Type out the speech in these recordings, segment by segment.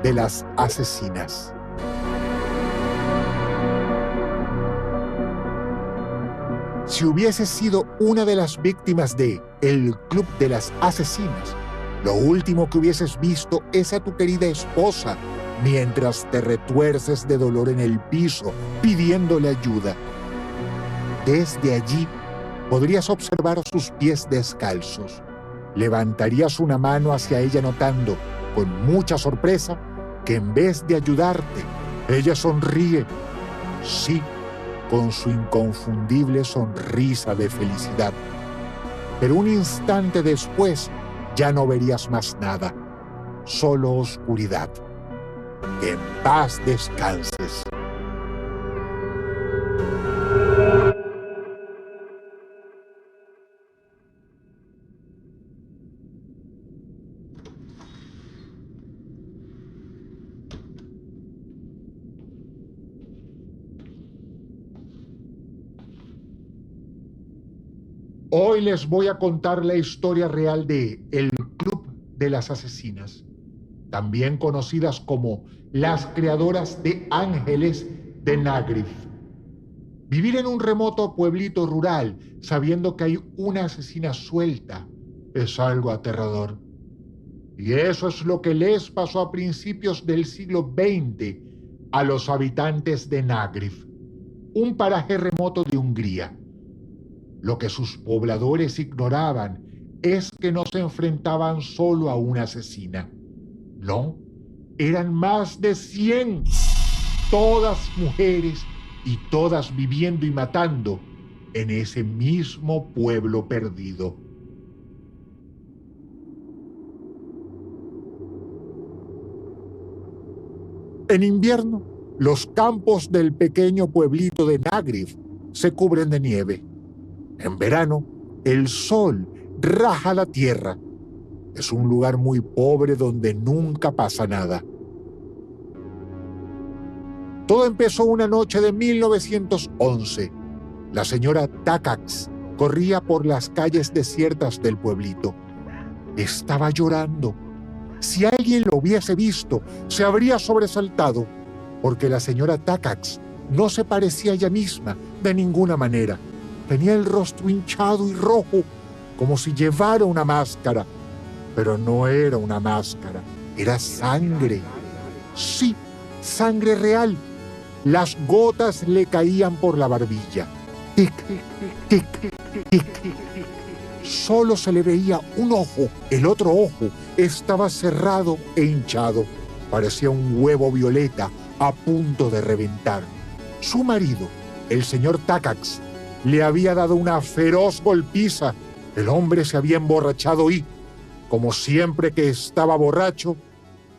de las Asesinas. Si hubieses sido una de las víctimas de El Club de las Asesinas, lo último que hubieses visto es a tu querida esposa mientras te retuerces de dolor en el piso pidiéndole ayuda. Desde allí podrías observar sus pies descalzos. Levantarías una mano hacia ella notando, con mucha sorpresa, que en vez de ayudarte, ella sonríe. Sí, con su inconfundible sonrisa de felicidad. Pero un instante después ya no verías más nada, solo oscuridad. Que en paz descanses. Hoy les voy a contar la historia real de El Club de las Asesinas, también conocidas como las creadoras de ángeles de Nagrif. Vivir en un remoto pueblito rural sabiendo que hay una asesina suelta es algo aterrador. Y eso es lo que les pasó a principios del siglo XX a los habitantes de Nagrif, un paraje remoto de Hungría. Lo que sus pobladores ignoraban es que no se enfrentaban solo a una asesina. No, eran más de 100, todas mujeres y todas viviendo y matando en ese mismo pueblo perdido. En invierno, los campos del pequeño pueblito de Nagrif se cubren de nieve. En verano, el sol raja la tierra. Es un lugar muy pobre donde nunca pasa nada. Todo empezó una noche de 1911. La señora Takacs corría por las calles desiertas del pueblito. Estaba llorando. Si alguien lo hubiese visto, se habría sobresaltado, porque la señora Takacs no se parecía a ella misma de ninguna manera. Tenía el rostro hinchado y rojo, como si llevara una máscara. Pero no era una máscara, era sangre. Sí, sangre real. Las gotas le caían por la barbilla. Tic, tic, tic. Solo se le veía un ojo. El otro ojo estaba cerrado e hinchado. Parecía un huevo violeta a punto de reventar. Su marido, el señor Takacs, le había dado una feroz golpiza. El hombre se había emborrachado y, como siempre que estaba borracho,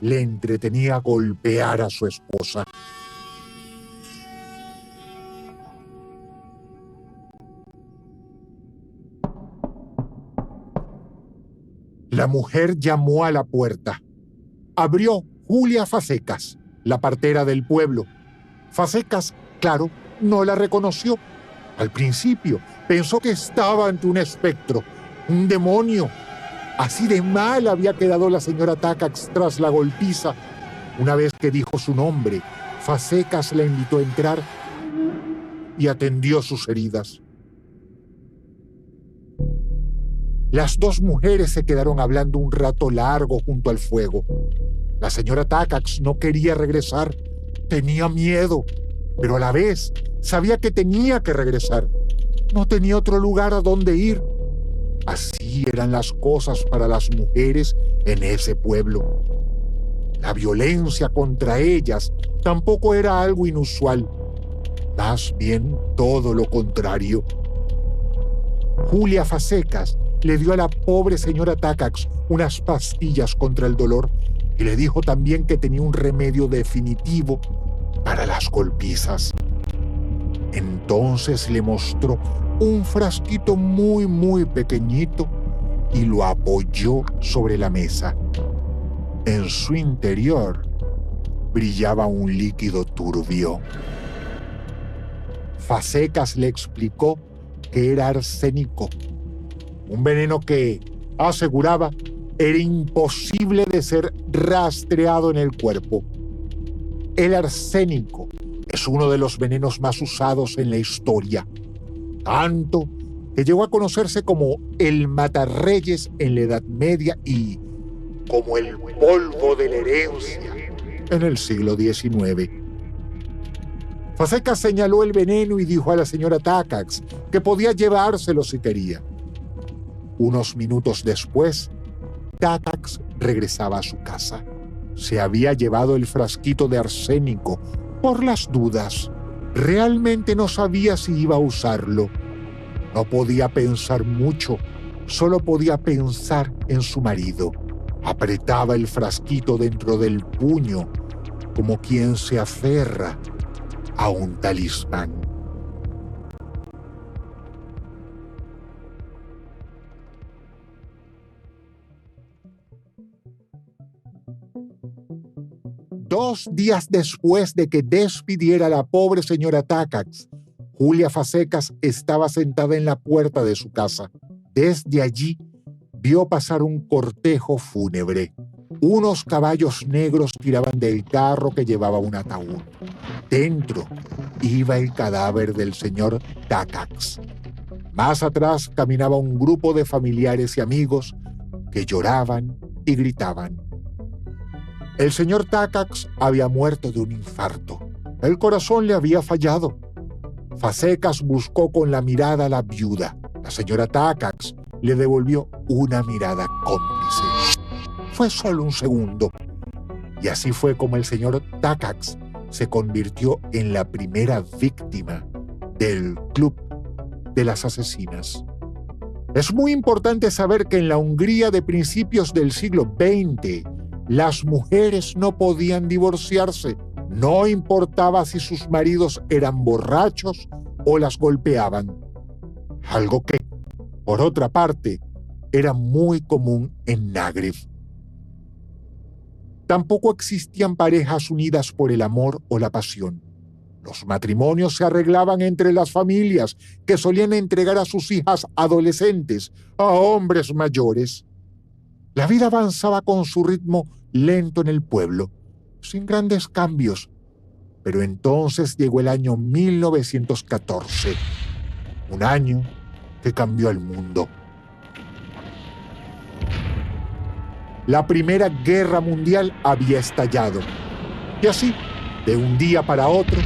le entretenía golpear a su esposa. La mujer llamó a la puerta. Abrió Julia Fasecas, la partera del pueblo. Fasecas, claro, no la reconoció. Al principio pensó que estaba ante un espectro, un demonio. Así de mal había quedado la señora Takacs tras la golpiza. Una vez que dijo su nombre, Fasecas la invitó a entrar y atendió sus heridas. Las dos mujeres se quedaron hablando un rato largo junto al fuego. La señora Takacs no quería regresar, tenía miedo, pero a la vez sabía que tenía que regresar. No tenía otro lugar a donde ir. Así eran las cosas para las mujeres en ese pueblo. La violencia contra ellas tampoco era algo inusual. Más bien todo lo contrario. Julia Fasecas le dio a la pobre señora Takacs unas pastillas contra el dolor y le dijo también que tenía un remedio definitivo para las golpizas. Entonces le mostró un frasquito muy pequeñito y lo apoyó sobre la mesa. En su interior brillaba un líquido turbio. Fasecas le explicó que era arsénico, un veneno que, aseguraba, era imposible de ser rastreado en el cuerpo. El arsénico es uno de los venenos más usados en la historia, tanto que llegó a conocerse como el matarreyes en la Edad Media y como el polvo de la herencia en el siglo XIX. Fasecas señaló el veneno y dijo a la señora Takacs que podía llevárselo si quería. Unos minutos después, Takacs regresaba a su casa. Se había llevado el frasquito de arsénico por las dudas. Realmente no sabía si iba a usarlo. No podía pensar mucho, solo podía pensar en su marido. Apretaba el frasquito dentro del puño, como quien se aferra a un talismán. Dos días después de que despidiera a la pobre señora Takacs, Julia Fasecas estaba sentada en la puerta de su casa. Desde allí vio pasar un cortejo fúnebre. Unos caballos negros tiraban del carro que llevaba un ataúd. Dentro iba el cadáver del señor Takacs. Más atrás caminaba un grupo de familiares y amigos que lloraban y gritaban. El señor Takacs había muerto de un infarto. El corazón le había fallado. Fasecas buscó con la mirada a la viuda. La señora Takacs le devolvió una mirada cómplice. Fue solo un segundo. Y así fue como el señor Takacs se convirtió en la primera víctima del Club de las Asesinas. Es muy importante saber que en la Hungría de principios del siglo XX, las mujeres no podían divorciarse. No importaba si sus maridos eran borrachos o las golpeaban. Algo que, por otra parte, era muy común en Nagreb. Tampoco existían parejas unidas por el amor o la pasión. Los matrimonios se arreglaban entre las familias, que solían entregar a sus hijas adolescentes a hombres mayores. La vida avanzaba con su ritmo lento en el pueblo, sin grandes cambios. Pero entonces llegó el año 1914, un año que cambió el mundo. La Primera Guerra Mundial había estallado. Y así, de un día para otro,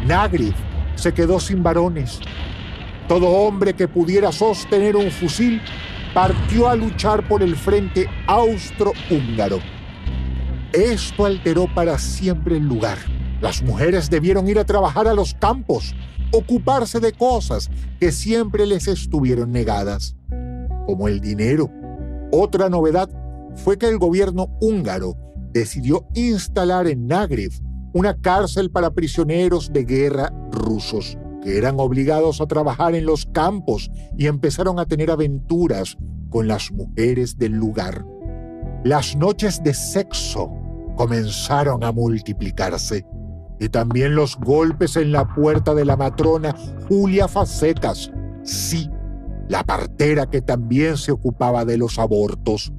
Nagreb se quedó sin varones. Todo hombre que pudiera sostener un fusil partió a luchar por el frente austro-húngaro. Esto alteró para siempre el lugar. Las mujeres debieron ir a trabajar a los campos, ocuparse de cosas que siempre les estuvieron negadas, como el dinero. Otra novedad fue que el gobierno húngaro decidió instalar en Nagreb una cárcel para prisioneros de guerra rusos, que eran obligados a trabajar en los campos y empezaron a tener aventuras con las mujeres del lugar. Las noches de sexo comenzaron a multiplicarse, y también los golpes en la puerta de la matrona Julia Fasecas, sí, la partera que también se ocupaba de los abortos.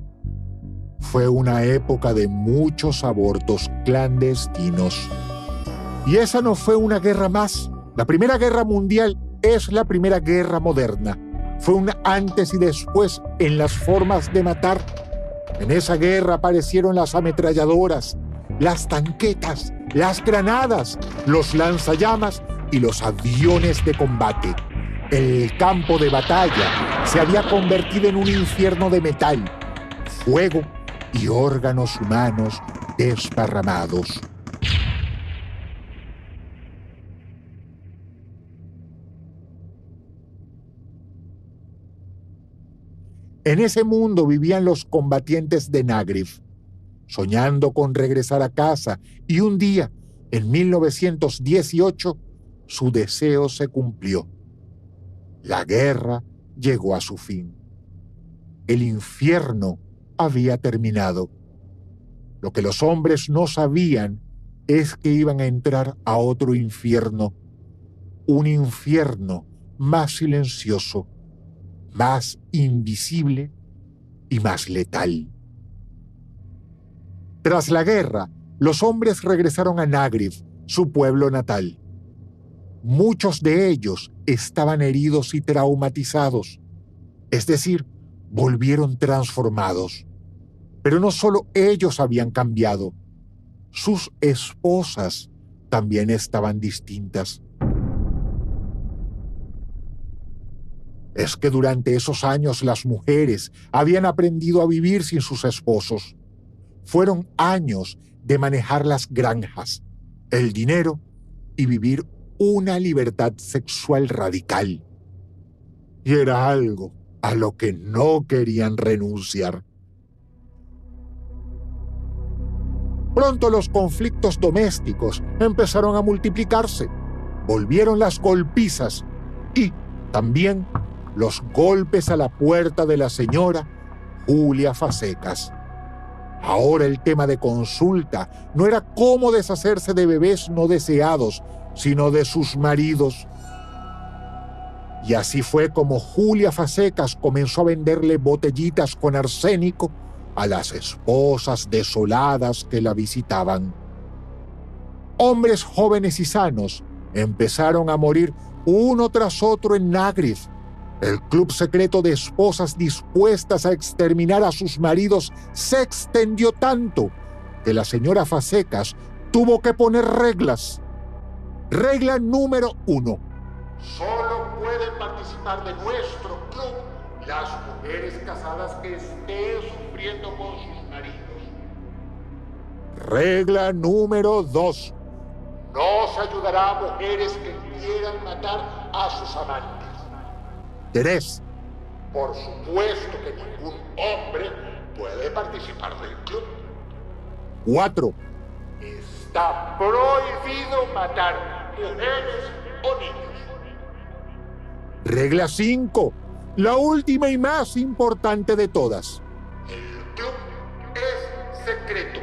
Fue una época de muchos abortos clandestinos. Y esa no fue una guerra más. La Primera Guerra Mundial es la primera guerra moderna. Fue un antes y después en las formas de matar. En esa guerra aparecieron las ametralladoras, las tanquetas, las granadas, los lanzallamas y los aviones de combate. El campo de batalla se había convertido en un infierno de metal, fuego y órganos humanos desparramados. En ese mundo vivían los combatientes de Nagreb, soñando con regresar a casa, y un día, en 1918, su deseo se cumplió. La guerra llegó a su fin. El infierno había terminado. Lo que los hombres no sabían es que iban a entrar a otro infierno, un infierno más silencioso, más invisible y más letal. Tras la guerra, los hombres regresaron a Nagrif, su pueblo natal. Muchos de ellos estaban heridos y traumatizados, es decir, volvieron transformados. Pero no solo ellos habían cambiado, sus esposas también estaban distintas. Es que durante esos años las mujeres habían aprendido a vivir sin sus esposos. Fueron años de manejar las granjas, el dinero y vivir una libertad sexual radical. Y era algo a lo que no querían renunciar. Pronto los conflictos domésticos empezaron a multiplicarse. Volvieron las golpizas y también los golpes a la puerta de la señora Julia Fasecas. Ahora el tema de consulta no era cómo deshacerse de bebés no deseados, sino de sus maridos. Y así fue como Julia Fasecas comenzó a venderle botellitas con arsénico a las esposas desoladas que la visitaban. Hombres jóvenes y sanos empezaron a morir uno tras otro en Nagrif. El club secreto de esposas dispuestas a exterminar a sus maridos se extendió tanto que la señora Fasecas tuvo que poner reglas. Regla número 1. Solo pueden participar de nuestro club las mujeres casadas que estén sufriendo con sus maridos. Regla número 2. No se ayudará a mujeres que quieran matar a sus amantes. 3. Por supuesto que ningún hombre puede participar del club. 4. Está prohibido matar mujeres o niños. Regla 5. La última y más importante de todas. El club es secreto.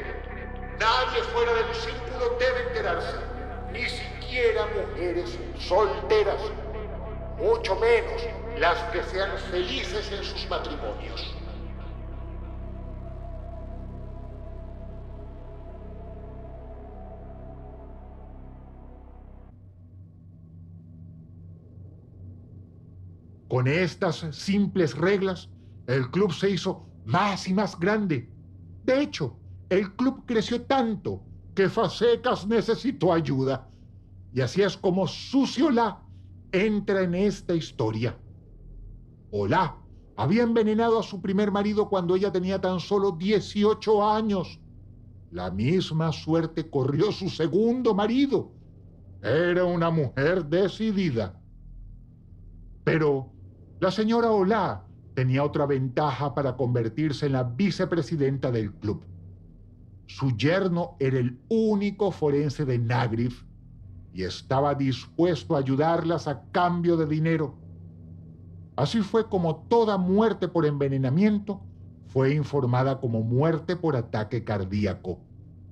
Nadie fuera del círculo debe enterarse, ni siquiera mujeres solteras, mucho menos las que sean felices en sus matrimonios. Con estas simples reglas, el club se hizo más y más grande. De hecho, el club creció tanto que Fasecas necesitó ayuda. Y así es como Susi Olá entra en esta historia. Olá había envenenado a su primer marido cuando ella tenía tan solo 18 años. La misma suerte corrió su segundo marido. Era una mujer decidida. Pero la señora Olá tenía otra ventaja para convertirse en la vicepresidenta del club. Su yerno era el único forense de Nagrif y estaba dispuesto a ayudarlas a cambio de dinero. Así fue como toda muerte por envenenamiento fue informada como muerte por ataque cardíaco,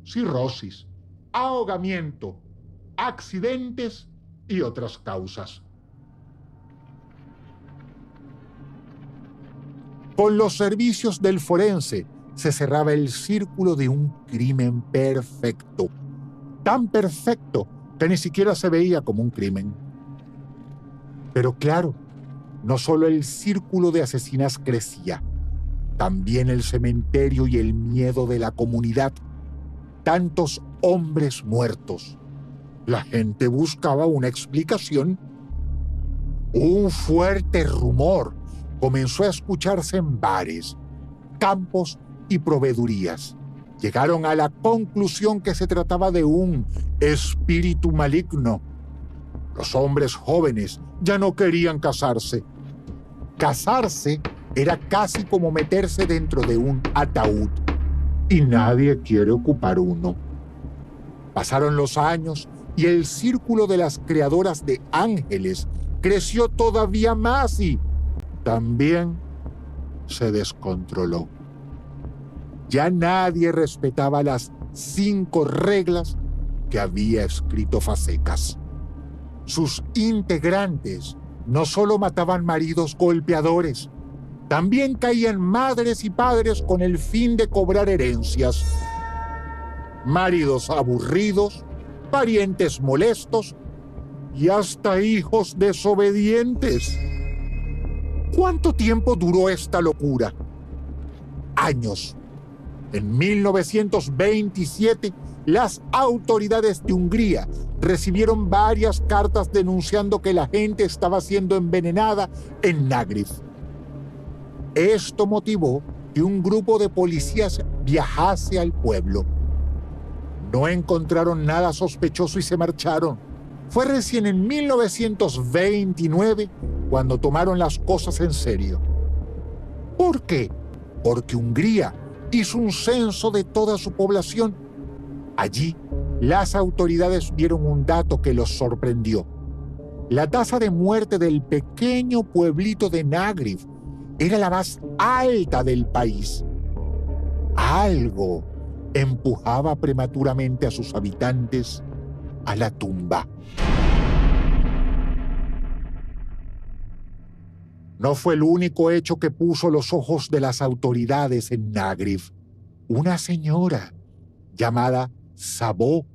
cirrosis, ahogamiento, accidentes y otras causas. Con los servicios del forense se cerraba el círculo de un crimen perfecto. Tan perfecto que ni siquiera se veía como un crimen. Pero claro, no solo el círculo de asesinas crecía, también el cementerio y el miedo de la comunidad. Tantos hombres muertos. La gente buscaba una explicación. Un fuerte rumor comenzó a escucharse en bares, campos y proveedurías. Llegaron a la conclusión que se trataba de un espíritu maligno. Los hombres jóvenes ya no querían casarse. Casarse era casi como meterse dentro de un ataúd, y nadie quiere ocupar uno. Pasaron los años y el círculo de las creadoras de ángeles creció todavía más y también se descontroló. Ya nadie respetaba las 5 reglas que había escrito Fasecas. Sus integrantes no solo mataban maridos golpeadores, también caían madres y padres con el fin de cobrar herencias. maridos aburridos, parientes molestos y hasta hijos desobedientes. ¿Cuánto tiempo duró esta locura? Años. En 1927, las autoridades de Hungría recibieron varias cartas denunciando que la gente estaba siendo envenenada en Nágriv. Esto motivó que un grupo de policías viajase al pueblo. No encontraron nada sospechoso y se marcharon. Fue recién en 1929 cuando tomaron las cosas en serio. ¿Por qué? Porque Hungría hizo un censo de toda su población. Allí, las autoridades vieron un dato que los sorprendió. La tasa de muerte del pequeño pueblito de Nágriv era la más alta del país. Algo empujaba prematuramente a sus habitantes a la tumba. No fue el único hecho que puso los ojos de las autoridades en Nágriv. Una señora llamada Szabó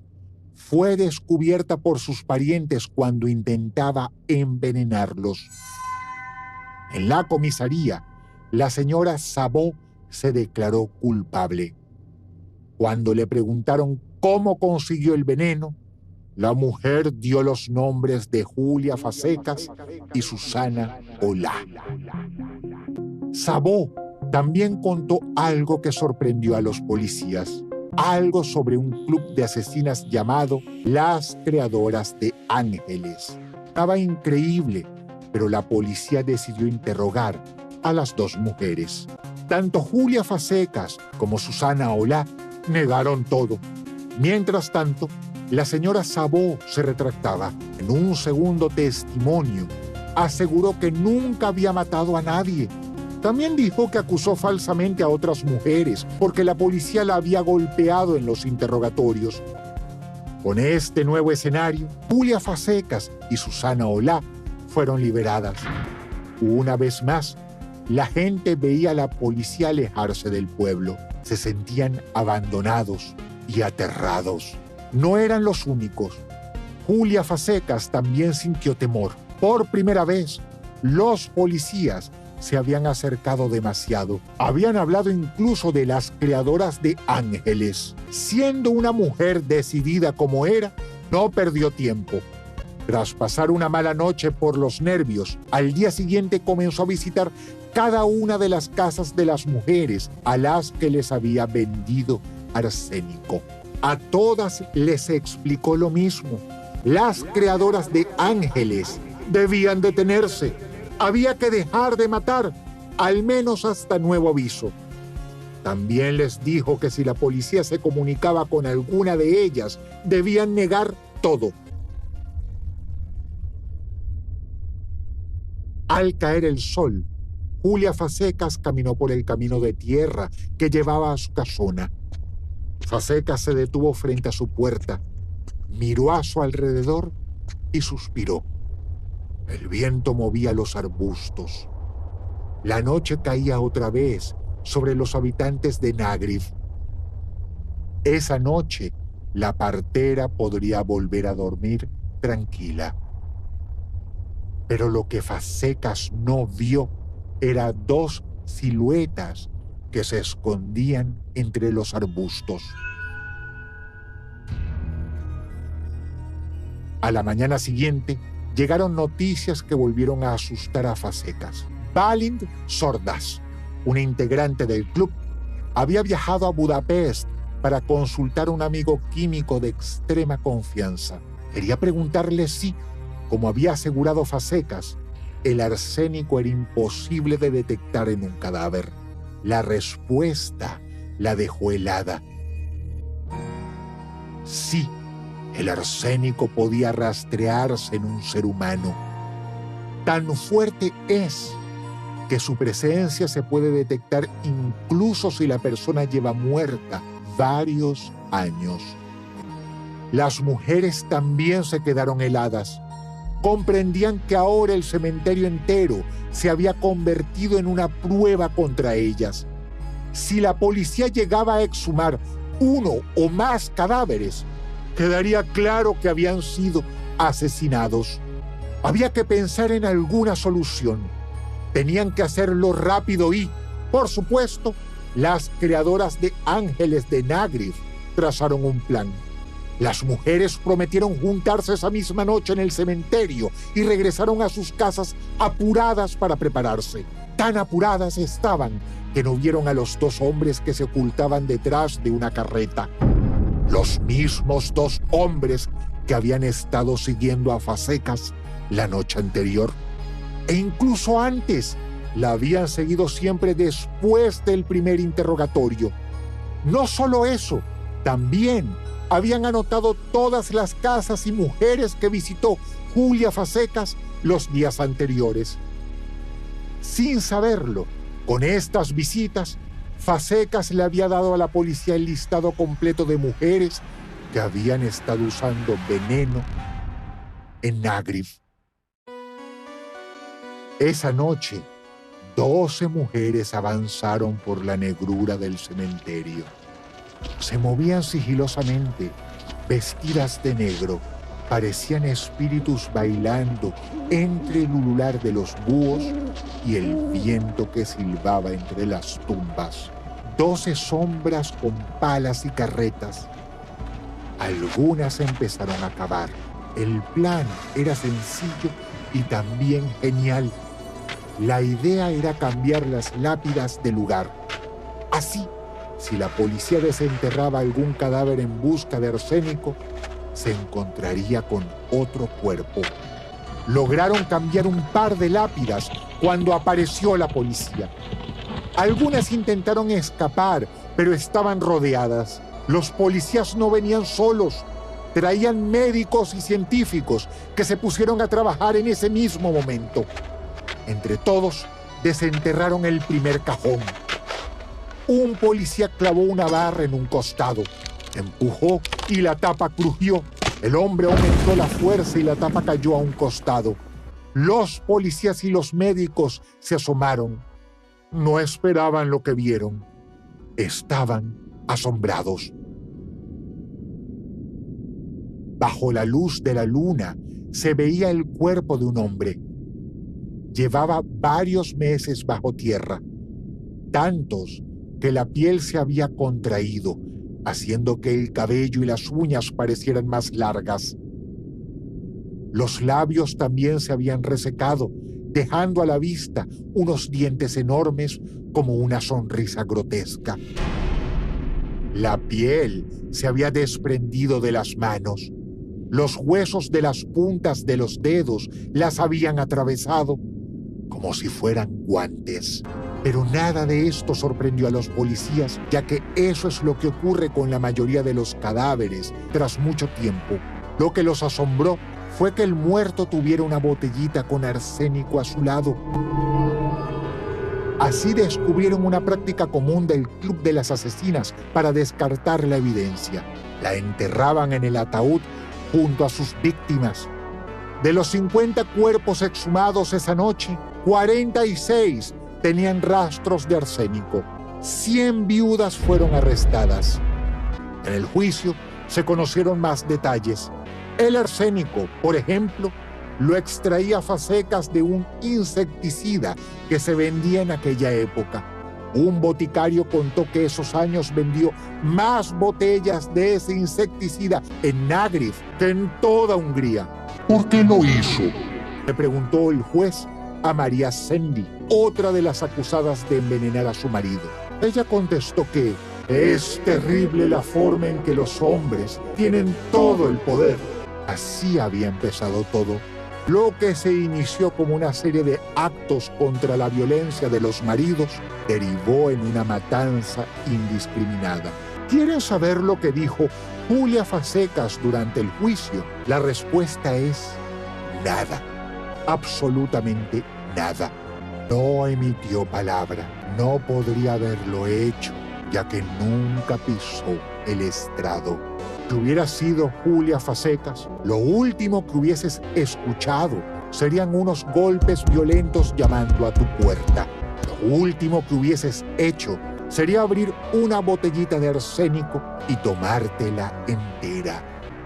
fue descubierta por sus parientes cuando intentaba envenenarlos. En la comisaría, la señora Szabó se declaró culpable. Cuando le preguntaron cómo consiguió el veneno, la mujer dio los nombres de Julia Fazekas y Susana Olá. Szabó también contó algo que sorprendió a los policías, algo sobre un club de asesinas llamado Las Creadoras de Ángeles. Estaba increíble, pero la policía decidió interrogar a las dos mujeres. Tanto Julia Fazekas como Susana Olá negaron todo. Mientras tanto, la señora Szabó se retractaba. En un segundo testimonio, aseguró que nunca había matado a nadie. También dijo que acusó falsamente a otras mujeres porque la policía la había golpeado en los interrogatorios. Con este nuevo escenario, Julia Fazekas y Susana Olá fueron liberadas. Una vez más, la gente veía a la policía alejarse del pueblo. Se sentían abandonados y aterrados. No eran los únicos. Julia Fazekas también sintió temor. Por primera vez, los policías se habían acercado demasiado. Habían hablado incluso de las creadoras de ángeles. Siendo una mujer decidida como era, no perdió tiempo. Tras pasar una mala noche por los nervios, al día siguiente comenzó a visitar cada una de las casas de las mujeres a las que les había vendido arsénico. A todas les explicó lo mismo. Las creadoras de ángeles debían detenerse. Había que dejar de matar, al menos hasta nuevo aviso. También les dijo que si la policía se comunicaba con alguna de ellas, debían negar todo. Al caer el sol, Julia Fazekas caminó por el camino de tierra que llevaba a su casona. Fazekas se detuvo frente a su puerta, miró a su alrededor y suspiró. El viento movía los arbustos. La noche caía otra vez sobre los habitantes de Nágriv. Esa noche, la partera podría volver a dormir tranquila. Pero lo que Fazekas no vio era dos siluetas que se escondían entre los arbustos. A la mañana siguiente, llegaron noticias que volvieron a asustar a Fazekas. Balint Sordas, una integrante del club, había viajado a Budapest para consultar a un amigo químico de extrema confianza. Quería preguntarle si, como había asegurado Fazekas, el arsénico era imposible de detectar en un cadáver. La respuesta la dejó helada. Sí, el arsénico podía rastrearse en un ser humano. Tan fuerte es que su presencia se puede detectar incluso si la persona lleva muerta varios años. Las mujeres también se quedaron heladas. Comprendían que ahora el cementerio entero se había convertido en una prueba contra ellas. Si la policía llegaba a exhumar uno o más cadáveres, quedaría claro que habían sido asesinados. Había que pensar en alguna solución. Tenían que hacerlo rápido y, por supuesto, las creadoras de Ángeles de Nagrif trazaron un plan. Las mujeres prometieron juntarse esa misma noche en el cementerio y regresaron a sus casas apuradas para prepararse. Tan apuradas estaban que no vieron a los dos hombres que se ocultaban detrás de una carreta. Los mismos dos hombres que habían estado siguiendo a Fazekas la noche anterior. E incluso antes la habían seguido siempre después del primer interrogatorio. No solo eso, también habían anotado todas las casas y mujeres que visitó Julia Fazekas los días anteriores. Sin saberlo, con estas visitas, Fazekas le había dado a la policía el listado completo de mujeres que habían estado usando veneno en Nagrif. Esa noche, 12 mujeres avanzaron por la negrura del cementerio. Se movían sigilosamente, vestidas de negro. Parecían espíritus bailando entre el ulular de los búhos y el viento que silbaba entre las tumbas. 12 sombras con palas y carretas. Algunas empezaron a cavar. El plan era sencillo y también genial. La idea era cambiar las lápidas de lugar. Así, si la policía desenterraba algún cadáver en busca de arsénico, se encontraría con otro cuerpo. Lograron cambiar un par de lápidas cuando apareció la policía. Algunas intentaron escapar, pero estaban rodeadas. Los policías no venían solos. Traían médicos y científicos que se pusieron a trabajar en ese mismo momento. Entre todos, desenterraron el primer cajón. Un policía clavó una barra en un costado. Empujó y la tapa crujió. El hombre aumentó la fuerza y la tapa cayó a un costado. Los policías y los médicos se asomaron. No esperaban lo que vieron. Estaban asombrados. Bajo la luz de la luna se veía el cuerpo de un hombre. Llevaba varios meses bajo tierra, tantos que la piel se había contraído, haciendo que el cabello y las uñas parecieran más largas. Los labios también se habían resecado, dejando a la vista unos dientes enormes como una sonrisa grotesca. La piel se había desprendido de las manos. Los huesos de las puntas de los dedos las habían atravesado como si fueran guantes. Pero nada de esto sorprendió a los policías, ya que eso es lo que ocurre con la mayoría de los cadáveres tras mucho tiempo. Lo que los asombró fue que el muerto tuviera una botellita con arsénico a su lado. Así descubrieron una práctica común del Club de las Asesinas para descartar la evidencia. La enterraban en el ataúd junto a sus víctimas. De los 50 cuerpos exhumados esa noche, 46 tenían rastros de arsénico. 100 viudas fueron arrestadas. En el juicio se conocieron más detalles. El arsénico, por ejemplo, lo extraía Fazekas de un insecticida que se vendía en aquella época. Un boticario contó que esos años vendió más botellas de ese insecticida en Nagrif que en toda Hungría. ¿Por qué lo hizo?, le preguntó el juez a María Sendi, otra de las acusadas de envenenar a su marido. Ella contestó que es terrible la forma en que los hombres tienen todo el poder. Así había empezado todo. Lo que se inició como una serie de actos contra la violencia de los maridos derivó en una matanza indiscriminada. ¿Quieren saber lo que dijo Julia Fazekas durante el juicio? La respuesta es nada. Absolutamente nada. No emitió palabra. No podría haberlo hecho, ya que nunca pisó el estrado. Si hubiera sido Julia Fazekas, lo último que hubieses escuchado serían unos golpes violentos llamando a tu puerta. Lo último que hubieses hecho sería abrir una botellita de arsénico y tomártela entera.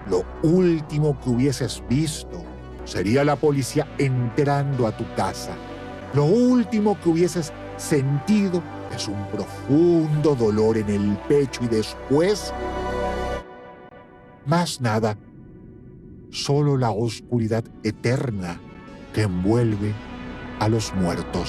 Lo último que hubieses visto sería la policía entrando a tu casa. Lo último que hubieses sentido es un profundo dolor en el pecho y después, más nada, solo la oscuridad eterna que envuelve a los muertos.